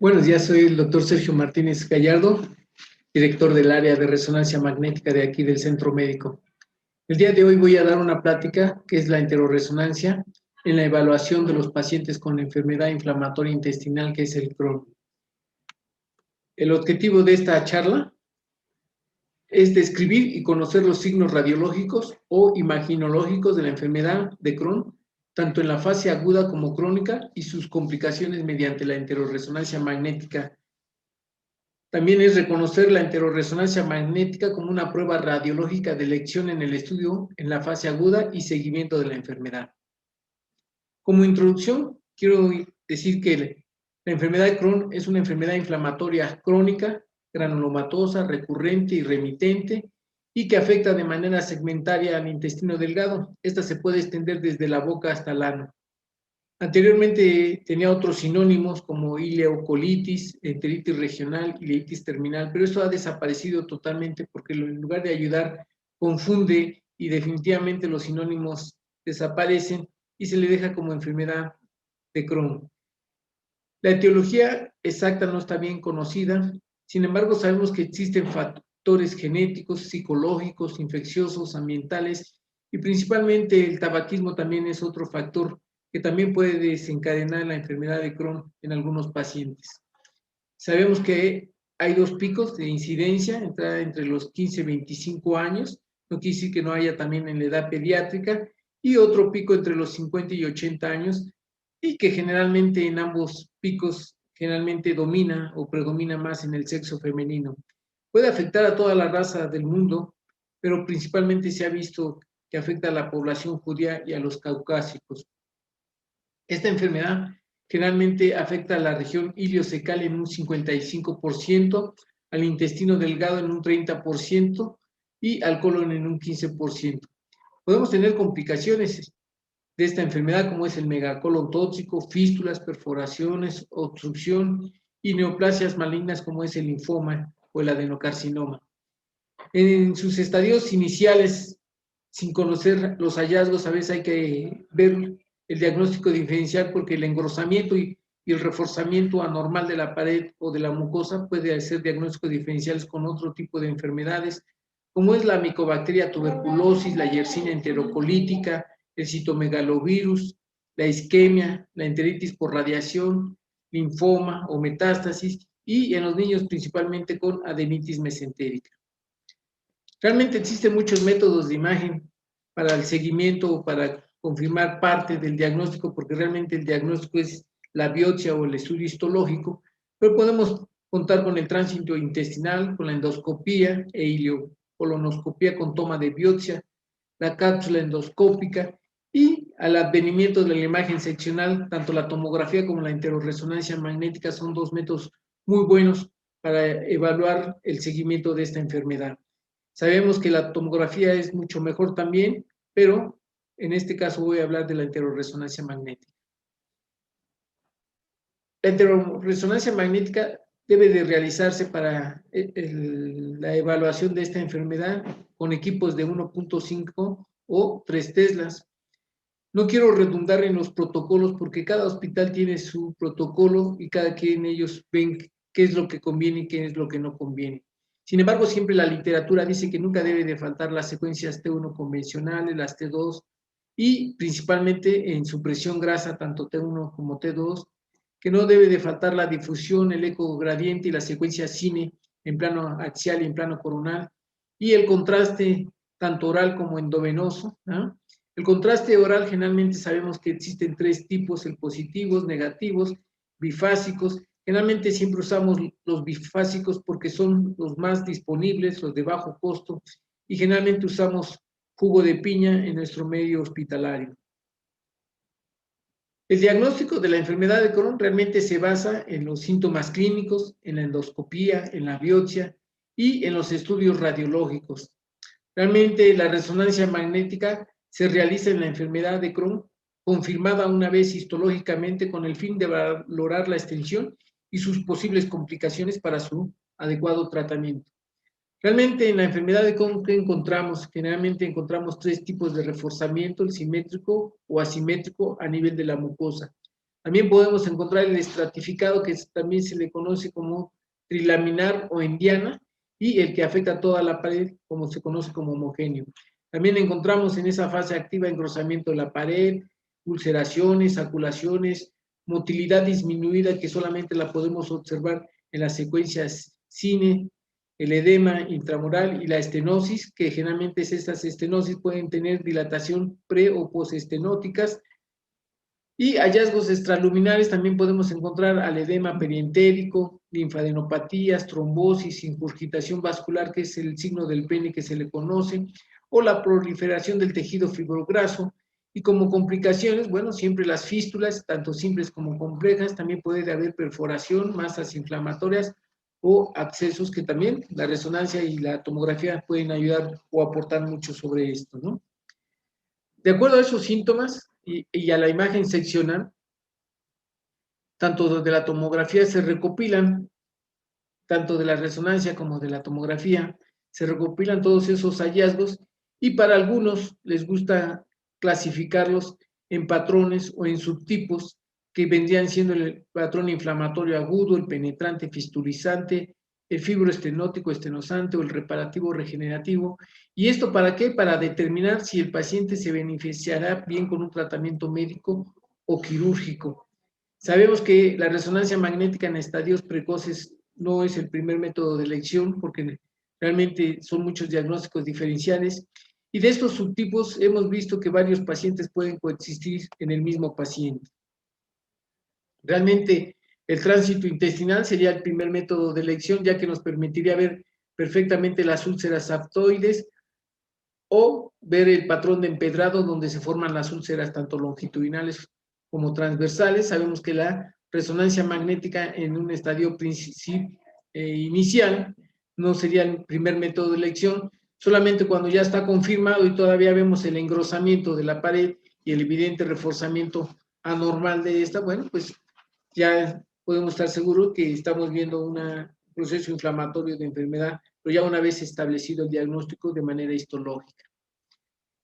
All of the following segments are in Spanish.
Buenos días, soy el doctor Sergio Martínez Gallardo, director del área de resonancia magnética de aquí del Centro Médico. El día de hoy voy a dar una plática que es la enteroresonancia en la evaluación de los pacientes con enfermedad inflamatoria intestinal que es el Crohn. El objetivo de esta charla es describir y conocer los signos radiológicos o imaginológicos de la enfermedad de Crohn, tanto en la fase aguda como crónica, y sus complicaciones mediante la enteroresonancia magnética. También es reconocer la enteroresonancia magnética como una prueba radiológica de elección en el estudio en la fase aguda y seguimiento de la enfermedad. Como introducción, quiero decir que la enfermedad de Crohn es una enfermedad inflamatoria crónica, granulomatosa, recurrente y remitente, y que afecta de manera segmentaria al intestino delgado. Esta se puede extender desde la boca hasta el ano. Anteriormente tenía otros sinónimos como ileocolitis, enteritis regional, ileitis terminal, pero esto ha desaparecido totalmente porque en lugar de ayudar, confunde y definitivamente los sinónimos desaparecen y se le deja como enfermedad de Crohn. La etiología exacta no está bien conocida, sin embargo sabemos que existen factores genéticos, psicológicos, infecciosos, ambientales y principalmente el tabaquismo también es otro factor que también puede desencadenar la enfermedad de Crohn en algunos pacientes. Sabemos que hay dos picos de incidencia, entrada entre los 15 y 25 años, no quiere decir que no haya también en la edad pediátrica, y otro pico entre los 50 y 80 años, y que generalmente en ambos picos generalmente domina o predomina más en el sexo femenino. Puede afectar a toda la raza del mundo, pero principalmente se ha visto que afecta a la población judía y a los caucásicos. Esta enfermedad generalmente afecta a la región iliocecal en un 55%, al intestino delgado en un 30% y al colon en un 15%. Podemos tener complicaciones de esta enfermedad como es el megacolon tóxico, fístulas, perforaciones, obstrucción y neoplasias malignas como es el linfoma o el adenocarcinoma. En sus estadios iniciales, sin conocer los hallazgos, a veces hay que ver el diagnóstico diferencial porque el engrosamiento y el reforzamiento anormal de la pared o de la mucosa puede hacer diagnósticos diferenciales con otro tipo de enfermedades, como es la micobacteria tuberculosis, la yersina enterocolítica, el citomegalovirus, la isquemia, la enteritis por radiación, linfoma o metástasis, y en los niños principalmente con adenitis mesentérica. Realmente existen muchos métodos de imagen para el seguimiento o para confirmar parte del diagnóstico, porque realmente el diagnóstico es la biopsia o el estudio histológico, pero podemos contar con el tránsito intestinal, con la endoscopía e ileocolonoscopía con toma de biopsia, la cápsula endoscópica y al advenimiento de la imagen seccional, tanto la tomografía como la enteroresonancia magnética son dos métodos muy buenos para evaluar el seguimiento de esta enfermedad. Sabemos que la tomografía es mucho mejor también, pero en este caso voy a hablar de la enteroresonancia magnética. La enteroresonancia magnética debe de realizarse para la evaluación de esta enfermedad con equipos de 1.5 o 3 teslas. No quiero redundar en los protocolos porque cada hospital tiene su protocolo y cada quien ellos ven qué es lo que conviene y qué es lo que no conviene. Sin embargo, siempre la literatura dice que nunca debe de faltar las secuencias T1 convencionales, las T2 y principalmente en supresión grasa, tanto T1 como T2, que no debe de faltar la difusión, el eco gradiente y la secuencia cine en plano axial y en plano coronal, y el contraste tanto oral como endovenoso, ¿no? El contraste oral generalmente sabemos que existen tres tipos, el positivos, negativos, bifásicos. Generalmente siempre usamos los bifásicos porque son los más disponibles, los de bajo costo, y generalmente usamos jugo de piña en nuestro medio hospitalario. El diagnóstico de la enfermedad de Crohn realmente se basa en los síntomas clínicos, en la endoscopía, en la biopsia y en los estudios radiológicos. Realmente la resonancia magnética se realiza en la enfermedad de Crohn, confirmada una vez histológicamente con el fin de valorar la extensión y sus posibles complicaciones para su adecuado tratamiento. Realmente en la enfermedad de Crohn, ¿qué encontramos? Generalmente encontramos tres tipos de reforzamiento, el simétrico o asimétrico a nivel de la mucosa. También podemos encontrar el estratificado, que también se le conoce como trilaminar o endiana, y el que afecta a toda la pared, como se conoce como homogéneo. También encontramos en esa fase activa engrosamiento de la pared, ulceraciones, aculaciones, motilidad disminuida, que solamente la podemos observar en las secuencias cine, el edema intramural y la estenosis, que generalmente estas estenosis pueden tener dilatación pre o postestenóticas. Y hallazgos extraluminares también podemos encontrar al edema perientérico, linfadenopatías, trombosis, ingurgitación vascular, que es el signo del pene que se le conoce, o la proliferación del tejido fibrograso. Y como complicaciones, bueno, siempre las fístulas, tanto simples como complejas, también puede haber perforación, masas inflamatorias o abscesos, que también la resonancia y la tomografía pueden ayudar o aportar mucho sobre esto, ¿no? De acuerdo a esos síntomas y a la imagen seccional, tanto de la tomografía se recopilan, tanto de la resonancia como de la tomografía, se recopilan todos esos hallazgos, y para algunos les gusta clasificarlos en patrones o en subtipos, que vendrían siendo el patrón inflamatorio agudo, el penetrante fistulizante, el fibroestenótico estenosante o el reparativo regenerativo. ¿Y esto para qué? Para determinar si el paciente se beneficiará bien con un tratamiento médico o quirúrgico. Sabemos que la resonancia magnética en estadios precoces no es el primer método de elección, porque realmente son muchos diagnósticos diferenciales, y de estos subtipos hemos visto que varios pacientes pueden coexistir en el mismo paciente. Realmente el tránsito intestinal sería el primer método de elección, ya que nos permitiría ver perfectamente las úlceras aftoides o ver el patrón de empedrado donde se forman las úlceras tanto longitudinales como transversales. Sabemos que la resonancia magnética en un estadio inicial no sería el primer método de elección, solamente cuando ya está confirmado y todavía vemos el engrosamiento de la pared y el evidente reforzamiento anormal de esta, bueno, pues ya podemos estar seguros que estamos viendo un proceso inflamatorio de enfermedad, pero ya una vez establecido el diagnóstico de manera histológica.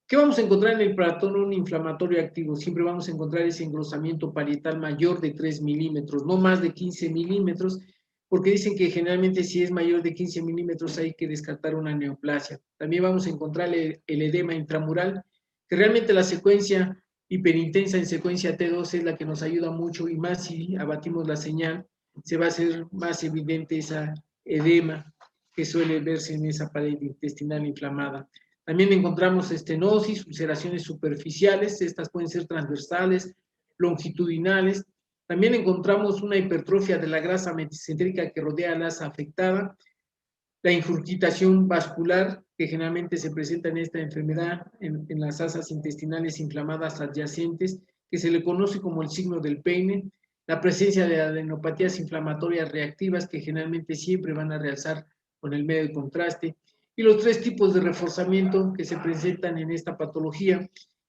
¿Qué vamos a encontrar en el patrón inflamatorio activo? Siempre vamos a encontrar ese engrosamiento parietal mayor de 3 milímetros, no más de 15 milímetros, porque dicen que generalmente si es mayor de 15 milímetros hay que descartar una neoplasia. También vamos a encontrar el edema intramural, que realmente la secuencia hiperintensa en secuencia T2 es la que nos ayuda mucho, y más si abatimos la señal, se va a hacer más evidente esa edema que suele verse en esa pared intestinal inflamada. También encontramos estenosis, ulceraciones superficiales, estas pueden ser transversales, longitudinales. También encontramos una hipertrofia de la grasa mesentérica que rodea a la asa afectada, la ingurgitación vascular, que generalmente se presenta en esta enfermedad en las asas intestinales inflamadas adyacentes, que se le conoce como el signo del peine, la presencia de adenopatías inflamatorias reactivas, que generalmente siempre van a realzar con el medio de contraste, y los tres tipos de reforzamiento que se presentan en esta patología,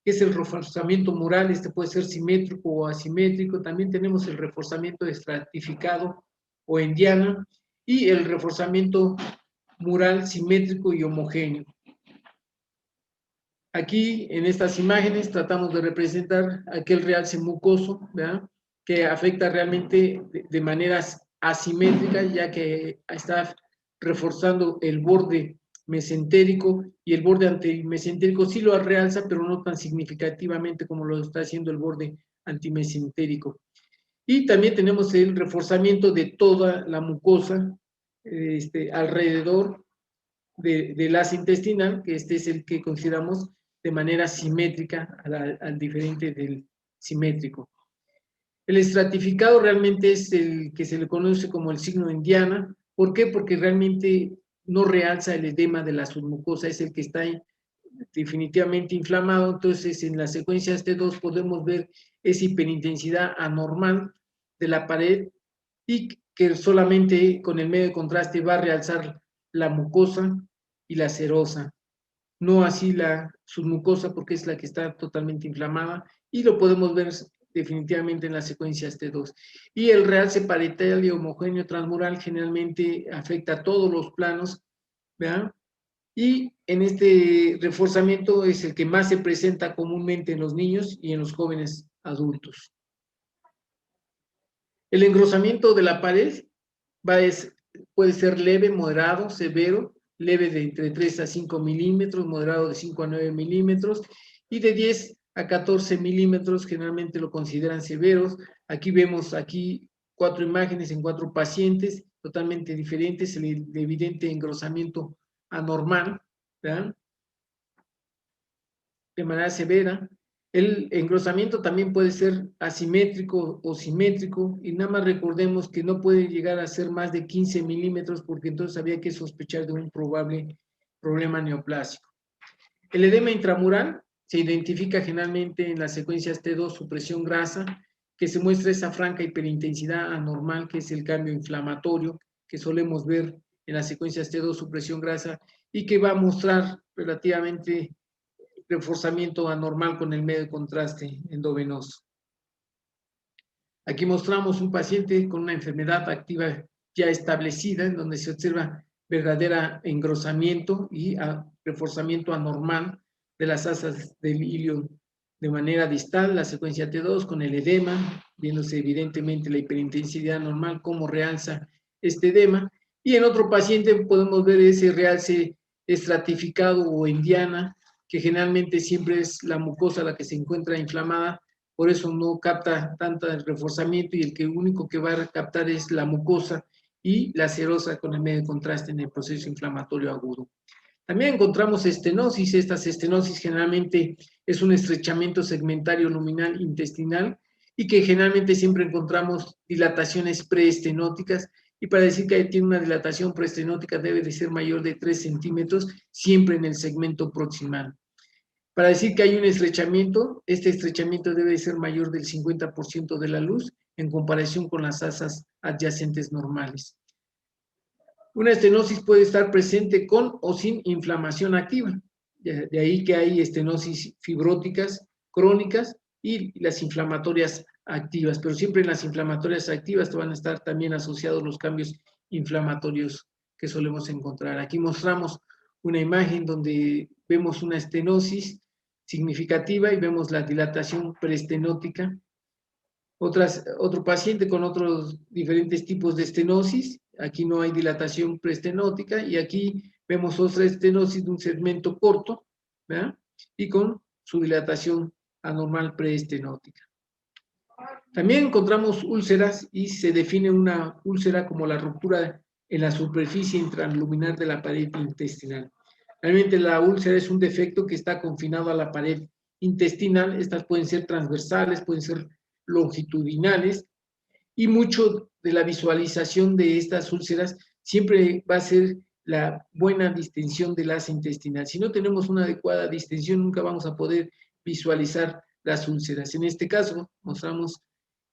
que es el reforzamiento mural, este puede ser simétrico o asimétrico. También tenemos el reforzamiento estratificado o endiana, y el reforzamiento mural simétrico y homogéneo. Aquí en estas imágenes tratamos de representar aquel realce mucoso, ¿verdad?, que afecta realmente de maneras asimétricas, ya que está reforzando el borde mesentérico, y el borde antimesentérico sí lo realza, pero no tan significativamente como lo está haciendo el borde antimesentérico. Y también tenemos el reforzamiento de toda la mucosa alrededor del asa intestinal, que este es el que consideramos de manera simétrica al diferente del simétrico. El estratificado realmente es el que se le conoce como el signo de Indiana. ¿Por qué? Porque realmente no realza el edema de la submucosa, es el que está definitivamente inflamado. Entonces, en las secuencias T2 podemos ver esa hiperintensidad anormal de la pared, y que solamente con el medio de contraste va a realzar la mucosa y la serosa, no así la submucosa, porque es la que está totalmente inflamada, y lo podemos ver definitivamente en las secuencias T2. Y el realce parietal y homogéneo transmural generalmente afecta a todos los planos, ¿verdad? Y en este reforzamiento es el que más se presenta comúnmente en los niños y en los jóvenes adultos. El engrosamiento de la pared puede ser leve, moderado, severo, leve de entre 3 a 5 milímetros, moderado de 5 a 9 milímetros, y de 10 a 14 milímetros, generalmente lo consideran severos. Aquí vemos 4 imágenes en 4 pacientes totalmente diferentes, el evidente engrosamiento anormal, ¿verdad?, de manera severa. El engrosamiento también puede ser asimétrico o simétrico, y nada más recordemos que no puede llegar a ser más de 15 milímetros, porque entonces había que sospechar de un probable problema neoplásico. El edema intramural se identifica generalmente en las secuencias T2, supresión grasa, que se muestra esa franca hiperintensidad anormal, que es el cambio inflamatorio que solemos ver en las secuencias T2, supresión grasa, y que va a mostrar relativamente reforzamiento anormal con el medio de contraste endovenoso. Aquí mostramos un paciente con una enfermedad activa ya establecida, en donde se observa verdadero engrosamiento y reforzamiento anormal de las asas del ilion de manera distal, la secuencia T2 con el edema, viéndose evidentemente la hiperintensidad anormal, cómo realza este edema, y en otro paciente podemos ver ese realce estratificado o en diana, que generalmente siempre es la mucosa la que se encuentra inflamada, por eso no capta tanto el reforzamiento, y el único que va a captar es la mucosa y la serosa con el medio de contraste en el proceso inflamatorio agudo. También encontramos estenosis. Estas estenosis generalmente es un estrechamiento segmentario luminal intestinal, y que generalmente siempre encontramos dilataciones preestenóticas, y para decir que tiene una dilatación preestenótica debe de ser mayor de 3 centímetros, siempre en el segmento proximal. Para decir que hay un estrechamiento, este estrechamiento debe ser mayor del 50% de la luz en comparación con las asas adyacentes normales. Una estenosis puede estar presente con o sin inflamación activa. De ahí que hay estenosis fibróticas crónicas y las inflamatorias activas, pero siempre en las inflamatorias activas van a estar también asociados los cambios inflamatorios que solemos encontrar. Aquí mostramos una imagen donde vemos una estenosis significativa y vemos la dilatación preestenótica. Otro paciente con otros diferentes tipos de estenosis. Aquí no hay dilatación preestenótica, y aquí vemos otra estenosis de un segmento corto, ¿verdad?, y con su dilatación anormal preestenótica. También encontramos úlceras, y se define una úlcera como la ruptura en la superficie intraluminar de la pared intestinal. Realmente la úlcera es un defecto que está confinado a la pared intestinal. Estas pueden ser transversales, pueden ser longitudinales, y mucho de la visualización de estas úlceras siempre va a ser la buena distensión del asa intestinal. Si no tenemos una adecuada distensión, nunca vamos a poder visualizar las úlceras. En este caso, mostramos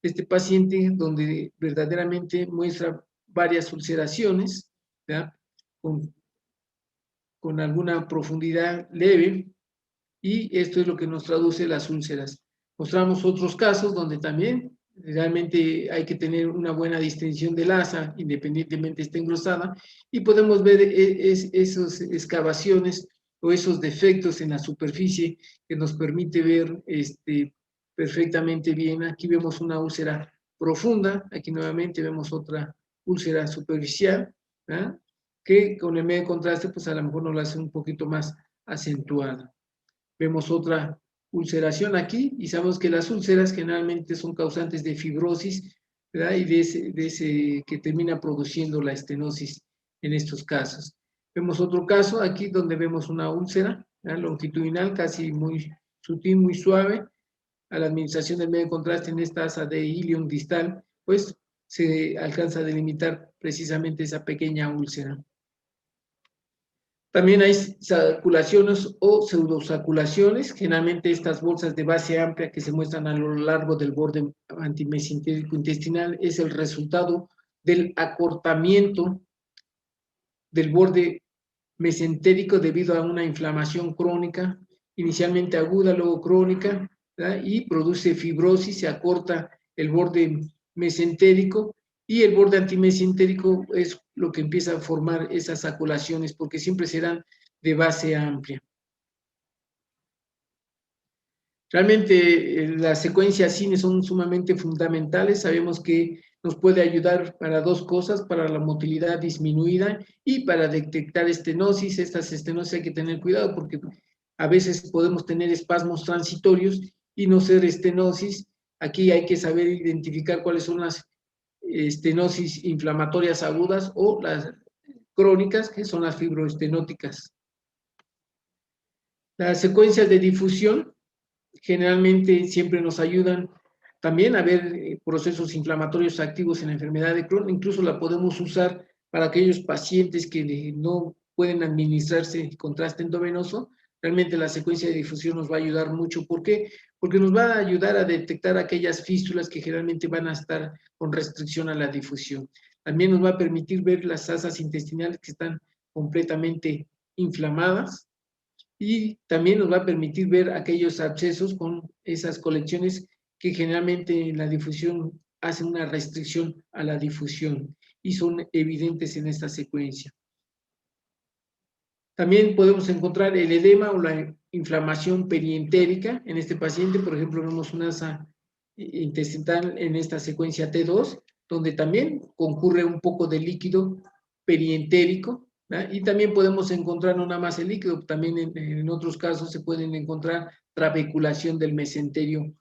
este paciente donde verdaderamente muestra varias ulceraciones, ¿verdad?, con alguna profundidad leve, y esto es lo que nos traduce las úlceras. Mostramos otros casos donde también realmente hay que tener una buena distensión del asa, independientemente esté engrosada, y podemos ver esas excavaciones o esos defectos en la superficie que nos permite ver perfectamente bien. Aquí vemos una úlcera profunda, aquí nuevamente vemos otra úlcera superficial, ¿verdad?, que con el medio de contraste pues a lo mejor nos la hace un poquito más acentuada. Vemos otra ulceración aquí, y sabemos que las úlceras generalmente son causantes de fibrosis, ¿verdad?, y de ese que termina produciendo la estenosis en estos casos. Vemos otro caso aquí donde vemos una úlcera, ¿verdad?, longitudinal, casi muy sutil, muy suave. A la administración del medio de contraste en esta asa de ilion distal, pues se alcanza a delimitar precisamente esa pequeña úlcera. También hay saculaciones o pseudosaculaciones, generalmente estas bolsas de base amplia que se muestran a lo largo del borde antimesentérico intestinal es el resultado del acortamiento del borde mesentérico debido a una inflamación crónica, inicialmente aguda, luego crónica, ¿verdad?, y produce fibrosis, se acorta el borde mesentérico, y el borde antimesentérico es lo que empieza a formar esas saculaciones, porque siempre serán de base amplia. Realmente las secuencias cine son sumamente fundamentales. Sabemos que nos puede ayudar para dos cosas, para la motilidad disminuida y para detectar estenosis. Estas estenosis hay que tener cuidado porque a veces podemos tener espasmos transitorios y no ser estenosis. Aquí hay que saber identificar cuáles son las estenosis inflamatorias agudas o las crónicas, que son las fibroestenóticas. Las secuencias de difusión generalmente siempre nos ayudan también a ver procesos inflamatorios activos en la enfermedad de Crohn. Incluso la podemos usar para aquellos pacientes que no pueden administrarse contraste endovenoso. Realmente la secuencia de difusión nos va a ayudar mucho. ¿Por qué? Porque nos va a ayudar a detectar aquellas fístulas que generalmente van a estar con restricción a la difusión. También nos va a permitir ver las asas intestinales que están completamente inflamadas y también nos va a permitir ver aquellos abscesos con esas colecciones que generalmente en la difusión hacen una restricción a la difusión y son evidentes en esta secuencia. También podemos encontrar el edema o la inflamación perientérica. En este paciente, por ejemplo, vemos una asa intestinal en esta secuencia T2, donde también concurre un poco de líquido perientérico, ¿verdad? Y también podemos encontrar no nada más el líquido, también en otros casos se pueden encontrar trabeculación del mesenterio,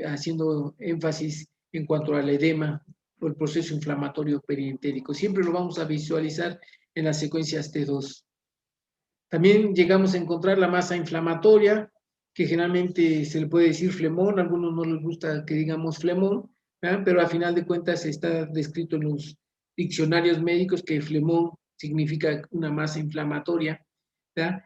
haciendo énfasis en cuanto al edema o el proceso inflamatorio perientérico. Siempre lo vamos a visualizar en las secuencias T2. También llegamos a encontrar la masa inflamatoria, que generalmente se le puede decir flemón, a algunos no les gusta que digamos flemón, ¿verdad? Pero a final de cuentas está descrito en los diccionarios médicos que flemón significa una masa inflamatoria, ¿verdad?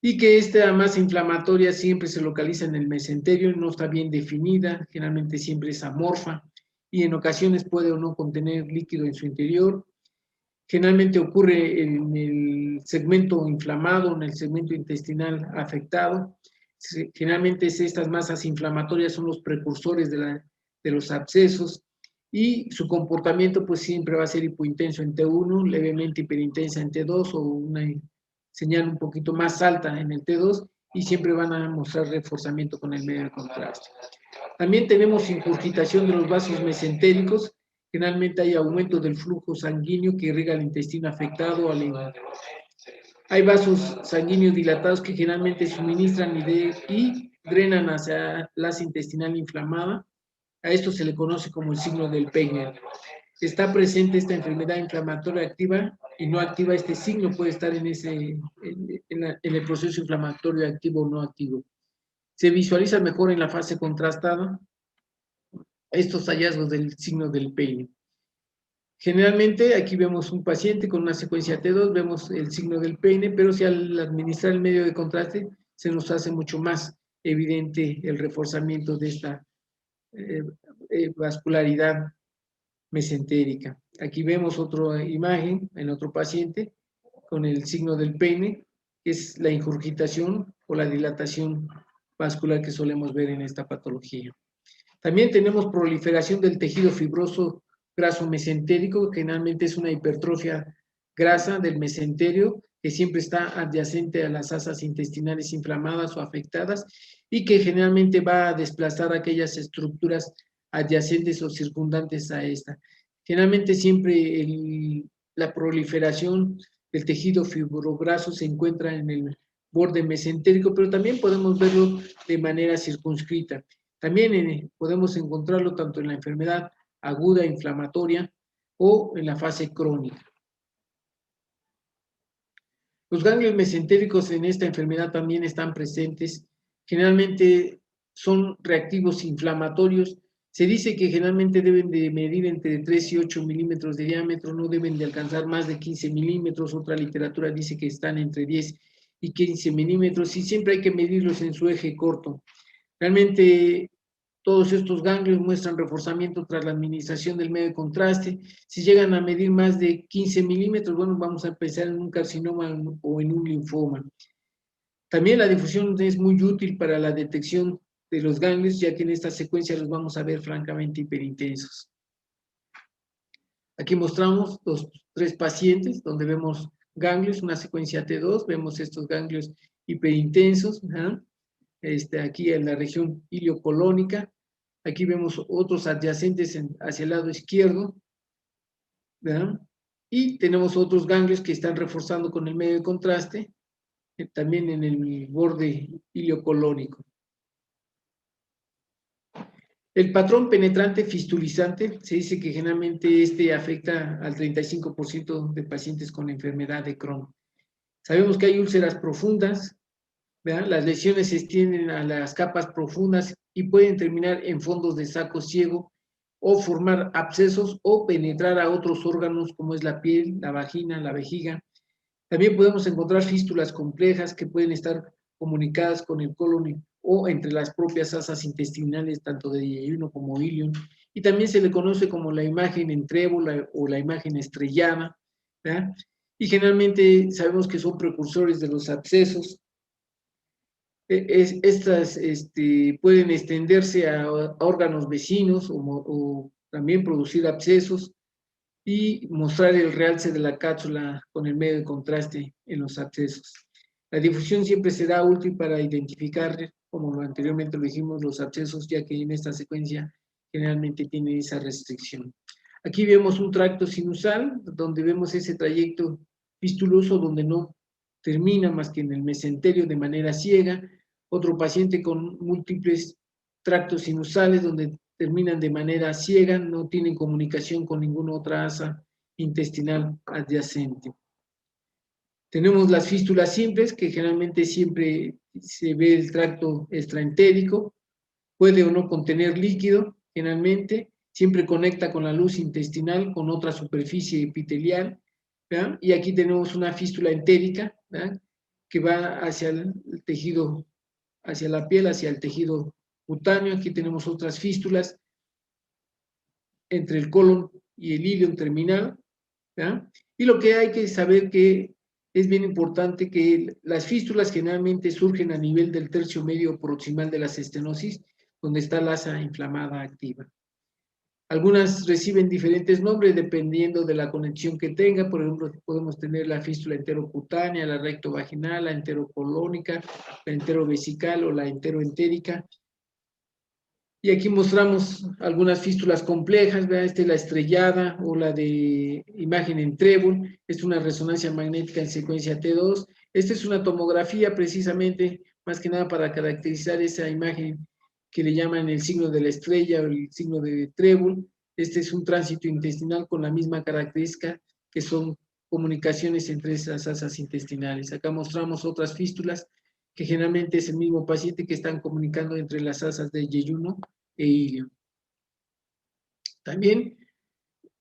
Y que esta masa inflamatoria siempre se localiza en el mesenterio, no está bien definida, generalmente siempre es amorfa y en ocasiones puede o no contener líquido en su interior. Generalmente ocurre en el segmento inflamado, en el segmento intestinal afectado. Generalmente estas masas inflamatorias son los precursores de los abscesos y su comportamiento pues siempre va a ser hipointenso en T1, levemente hiperintensa en T2 o una señal un poquito más alta en el T2 y siempre van a mostrar reforzamiento con el medio de contraste. También tenemos ingurgitación de los vasos mesentéricos. Generalmente hay aumento del flujo sanguíneo que irriga el intestino afectado. Hay vasos sanguíneos dilatados que generalmente suministran y drenan hacia la asa intestinal inflamada. A esto se le conoce como el signo del Peine. Está presente esta enfermedad inflamatoria activa y no activa. Este signo puede estar en el proceso inflamatorio activo o no activo. Se visualiza mejor en la fase contrastada estos hallazgos del signo del Peine. Generalmente aquí vemos un paciente con una secuencia T2, vemos el signo del Peine, pero si al administrar el medio de contraste se nos hace mucho más evidente el reforzamiento de esta vascularidad mesentérica. Aquí vemos otra imagen en otro paciente con el signo del Peine, que es la ingurgitación o la dilatación vascular que solemos ver en esta patología. También tenemos proliferación del tejido fibroso graso mesentérico, que generalmente es una hipertrofia grasa del mesenterio, que siempre está adyacente a las asas intestinales inflamadas o afectadas y que generalmente va a desplazar aquellas estructuras adyacentes o circundantes a esta. Generalmente siempre la proliferación del tejido fibrograso se encuentra en el borde mesentérico, pero también podemos verlo de manera circunscrita. También podemos encontrarlo tanto en la enfermedad aguda inflamatoria o en la fase crónica. Los ganglios mesentéricos en esta enfermedad también están presentes. Generalmente son reactivos inflamatorios. Se dice que generalmente deben de medir entre 3 y 8 milímetros de diámetro, no deben de alcanzar más de 15 milímetros. Otra literatura dice que están entre 10 y 15 milímetros y siempre hay que medirlos en su eje corto. Realmente todos estos ganglios muestran reforzamiento tras la administración del medio de contraste. Si llegan a medir más de 15 milímetros, bueno, vamos a pensar en un carcinoma o en un linfoma. También la difusión es muy útil para la detección de los ganglios, ya que en esta secuencia los vamos a ver francamente hiperintensos. Aquí mostramos los 3 pacientes donde vemos ganglios, una secuencia T2, vemos estos ganglios hiperintensos, aquí en la región iliocolónica, Aquí vemos otros adyacentes hacia el lado izquierdo, ¿verdad? Y tenemos otros ganglios que están reforzando con el medio de contraste, también en el borde iliocolónico. El patrón penetrante fistulizante, se dice que generalmente afecta al 35% de pacientes con enfermedad de Crohn. Sabemos que hay úlceras profundas, ¿verdad? Las lesiones se extienden a las capas profundas y pueden terminar en fondos de saco ciego o formar abscesos o penetrar a otros órganos como es la piel, la vagina, la vejiga. También podemos encontrar fístulas complejas que pueden estar comunicadas con el colon o entre las propias asas intestinales, tanto de yeyuno como ilion, y también se le conoce como la imagen en trébol o la imagen estrellada, ¿verdad? Y generalmente sabemos que son precursores de los abscesos. Estas pueden extenderse a órganos vecinos o también producir abscesos y mostrar el realce de la cápsula con el medio de contraste en los abscesos. La difusión siempre será útil para identificar, como anteriormente lo dijimos, los abscesos, ya que en esta secuencia generalmente tiene esa restricción. Aquí vemos un tracto sinusal, donde vemos ese trayecto fistuloso, donde no termina más que en el mesenterio de manera ciega. Otro paciente con múltiples tractos sinusales, donde terminan de manera ciega, no tienen comunicación con ninguna otra asa intestinal adyacente. Tenemos las fístulas simples, que generalmente siempre se ve el tracto extraentérico, puede o no contener líquido, generalmente, siempre conecta con la luz intestinal, con otra superficie epitelial, ¿verdad? Y aquí tenemos una fístula entérica, ¿verdad? Que va hacia el tejido, hacia la piel, hacia el tejido cutáneo. Aquí tenemos otras fístulas entre el colon y el ilion terminal, ¿verdad? Y lo que hay que saber que es bien importante que las fístulas generalmente surgen a nivel del tercio medio proximal de las estenosis, donde está la asa inflamada activa. Algunas reciben diferentes nombres dependiendo de la conexión que tenga. Por ejemplo, podemos tener la fístula enterocutánea, la rectovaginal, la enterocolónica, la enterovesical o la enteroentérica. Y aquí mostramos algunas fístulas complejas, ¿verdad? Esta es la estrellada o la de imagen en trébol. Es una resonancia magnética en secuencia T2. Esta es una tomografía precisamente, más que nada para caracterizar esa imagen que le llaman el signo de la estrella o el signo de trébol. Este es un tránsito intestinal con la misma característica, que son comunicaciones entre esas asas intestinales. Acá mostramos otras fístulas que generalmente es el mismo paciente que están comunicando entre las asas de yeyuno e ilio. También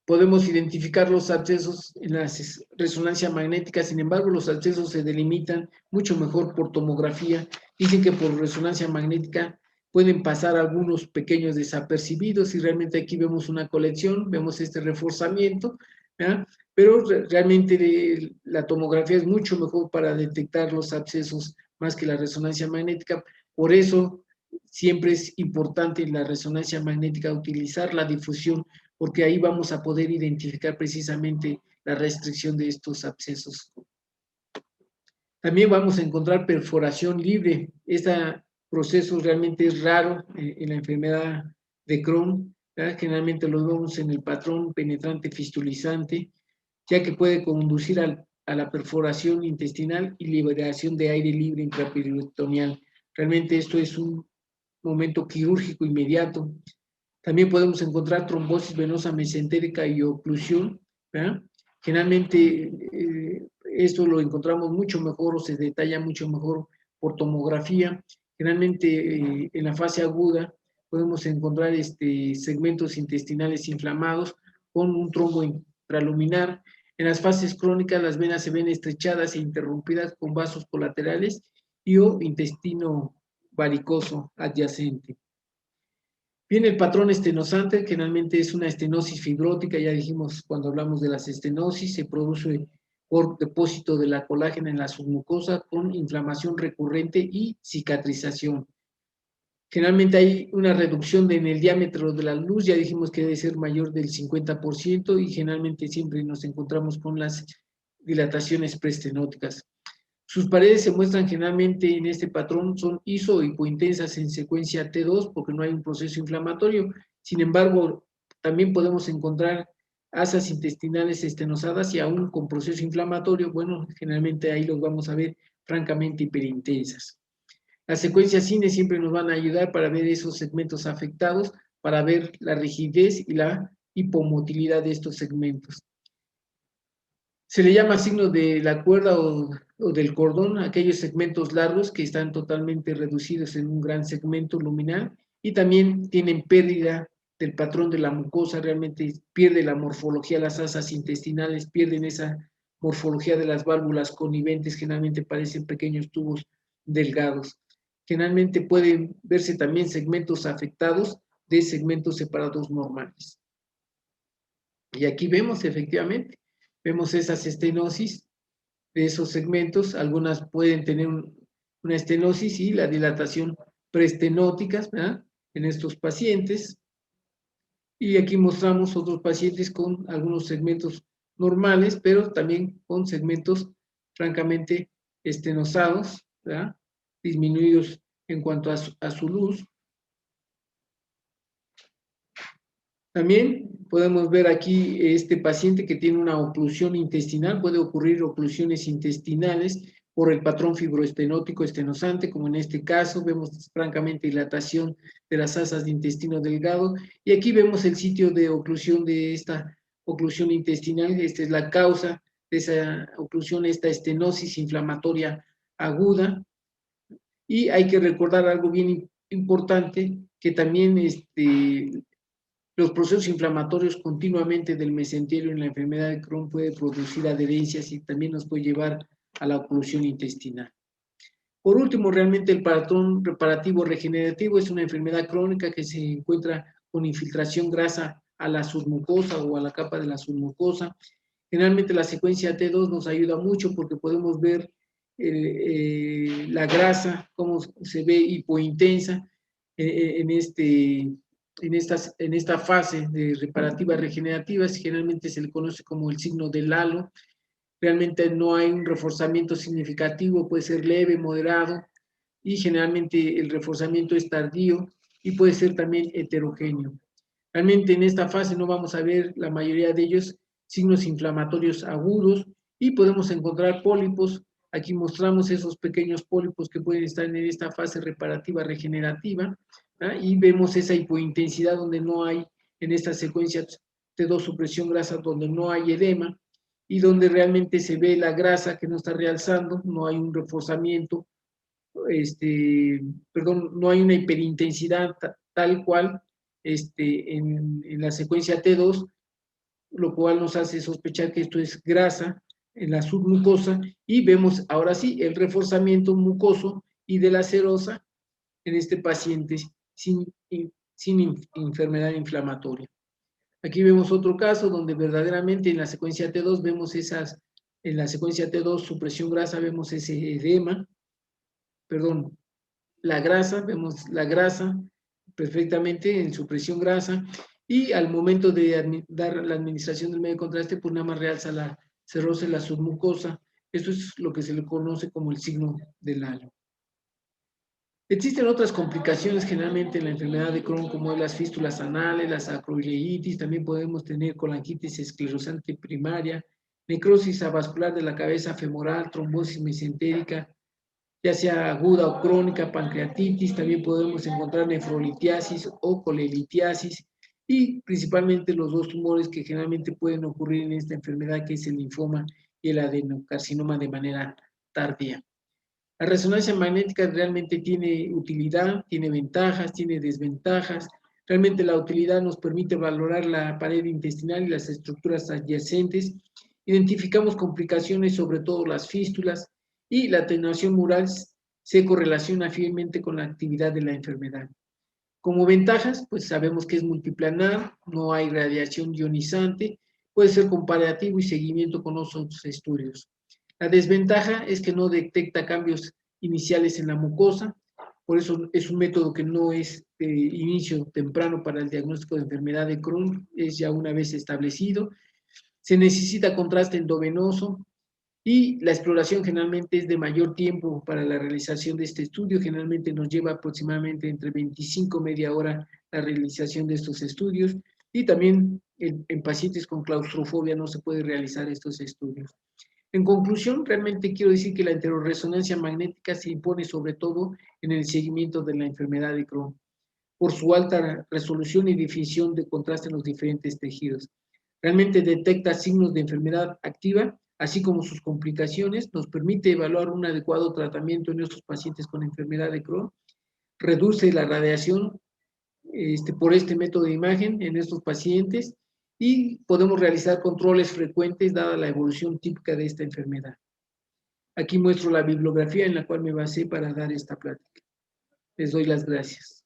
podemos identificar los abscesos en la resonancia magnética. Sin embargo, los abscesos se delimitan mucho mejor por tomografía. Dicen que por resonancia magnética pueden pasar algunos pequeños desapercibidos, y realmente aquí vemos una colección, vemos este reforzamiento, ¿verdad? Pero realmente la tomografía es mucho mejor para detectar los abscesos más que la resonancia magnética. Por eso siempre es importante en la resonancia magnética utilizar la difusión, porque ahí vamos a poder identificar precisamente la restricción de estos abscesos. También vamos a encontrar perforación libre. Este proceso realmente es raro en la enfermedad de Crohn, ¿verdad? Generalmente lo vemos en el patrón penetrante fistulizante, ya que puede conducir a la perforación intestinal y liberación de aire libre intraperitoneal. Realmente esto es un momento quirúrgico inmediato. También podemos encontrar trombosis venosa mesentérica y oclusión, ¿verdad? Generalmente esto lo encontramos mucho mejor o se detalla mucho mejor por tomografía. Generalmente en la fase aguda podemos encontrar segmentos intestinales inflamados con un trombo intraluminar. En las fases crónicas las venas se ven estrechadas e interrumpidas con vasos colaterales y o intestino varicoso adyacente. Bien, el patrón estenosante generalmente es una estenosis fibrótica. Ya dijimos cuando hablamos de las estenosis, se produce por depósito de la colágena en la submucosa con inflamación recurrente y cicatrización. Generalmente hay una reducción en el diámetro de la luz, ya dijimos que debe ser mayor del 50%, y generalmente siempre nos encontramos con las dilataciones preestenóticas. Sus paredes se muestran generalmente en este patrón, son iso o hipointensas en secuencia T2 porque no hay un proceso inflamatorio. Sin embargo, también podemos encontrar asas intestinales estenosadas y aún con proceso inflamatorio, bueno, generalmente ahí los vamos a ver francamente hiperintensas. Las secuencias cine siempre nos van a ayudar para ver esos segmentos afectados, para ver la rigidez y la hipomotilidad de estos segmentos. Se le llama signo de la cuerda o del cordón a aquellos segmentos largos que están totalmente reducidos en un gran segmento luminal y también tienen pérdida del patrón de la mucosa, realmente pierde la morfología, las asas intestinales pierden esa morfología de las válvulas coniventes, generalmente parecen pequeños tubos delgados. Generalmente pueden verse también segmentos afectados de segmentos separados normales. Y aquí vemos efectivamente, vemos esas estenosis de esos segmentos, algunas pueden tener una estenosis y la dilatación preestenótica, ¿verdad?, en estos pacientes. Y aquí mostramos otros pacientes con algunos segmentos normales, pero también con segmentos francamente estenosados, ¿verdad?, disminuidos en cuanto a su luz. También podemos ver aquí este paciente que tiene una oclusión intestinal, puede ocurrir oclusiones intestinales por el patrón fibroestenótico estenosante, como en este caso, vemos francamente dilatación de las asas de intestino delgado, y aquí vemos el sitio de oclusión de esta oclusión intestinal, esta es la causa de esa oclusión, esta estenosis inflamatoria aguda, y hay que recordar algo bien importante, que también los procesos inflamatorios continuamente del mesenterio en la enfermedad de Crohn puede producir adherencias y también nos puede llevar a la oclusión intestinal. Por último, realmente el patrón reparativo regenerativo es una enfermedad crónica que se encuentra con infiltración grasa a la submucosa o a la capa de la submucosa. Generalmente la secuencia T2 nos ayuda mucho porque podemos ver la grasa, cómo se ve hipointensa en esta fase de reparativas regenerativas. Generalmente se le conoce como el signo del halo. Realmente no hay un reforzamiento significativo, puede ser leve, moderado, y generalmente el reforzamiento es tardío y puede ser también heterogéneo. Realmente en esta fase no vamos a ver la mayoría de ellos signos inflamatorios agudos y podemos encontrar pólipos. Aquí mostramos esos pequeños pólipos que pueden estar en esta fase reparativa regenerativa, ¿ah?, y vemos esa hipointensidad donde no hay, en esta secuencia T2 supresión grasa, donde no hay edema y donde realmente se ve la grasa que no está realzando, no hay un reforzamiento, no hay una hiperintensidad tal cual en la secuencia T2, lo cual nos hace sospechar que esto es grasa en la submucosa, y vemos ahora sí el reforzamiento mucoso y de la serosa en este paciente sin enfermedad inflamatoria. Aquí vemos otro caso donde verdaderamente en la secuencia T2 vemos en la secuencia T2 supresión grasa, vemos ese edema, perdón, vemos la grasa perfectamente en supresión grasa, y al momento de dar la administración del medio de contraste, pues nada más realza la serosa y la submucosa. Esto es lo que se le conoce como el signo del halo. Existen otras complicaciones generalmente en la enfermedad de Crohn, como las fístulas anales, la sacroileitis, también podemos tener colangitis esclerosante primaria, necrosis avascular de la cabeza femoral, trombosis mesentérica, ya sea aguda o crónica, pancreatitis, también podemos encontrar nefrolitiasis o colelitiasis, y principalmente los dos tumores que generalmente pueden ocurrir en esta enfermedad, que es el linfoma y el adenocarcinoma de manera tardía. La resonancia magnética realmente tiene utilidad, tiene ventajas, tiene desventajas. Realmente la utilidad nos permite valorar la pared intestinal y las estructuras adyacentes. Identificamos complicaciones, sobre todo las fístulas, y la atenuación mural se correlaciona fielmente con la actividad de la enfermedad. Como ventajas, pues sabemos que es multiplanar, no hay radiación ionizante, puede ser comparativo y seguimiento con otros estudios. La desventaja es que no detecta cambios iniciales en la mucosa, por eso es un método que no es de inicio temprano para el diagnóstico de enfermedad de Crohn, es ya una vez establecido. Se necesita contraste endovenoso Y la exploración generalmente es de mayor tiempo para la realización de este estudio. Generalmente nos lleva aproximadamente entre 25 y media hora la realización de estos estudios. Y también en pacientes con claustrofobia no se puede realizar estos estudios. En conclusión, realmente quiero decir que la enteroresonancia magnética se impone sobre todo en el seguimiento de la enfermedad de Crohn, por su alta resolución y definición de contraste en los diferentes tejidos. Realmente detecta signos de enfermedad activa, así como sus complicaciones, nos permite evaluar un adecuado tratamiento en estos pacientes con enfermedad de Crohn, reduce la radiación por este método de imagen en estos pacientes y podemos realizar controles frecuentes dada la evolución típica de esta enfermedad. Aquí muestro la bibliografía en la cual me basé para dar esta plática. Les doy las gracias.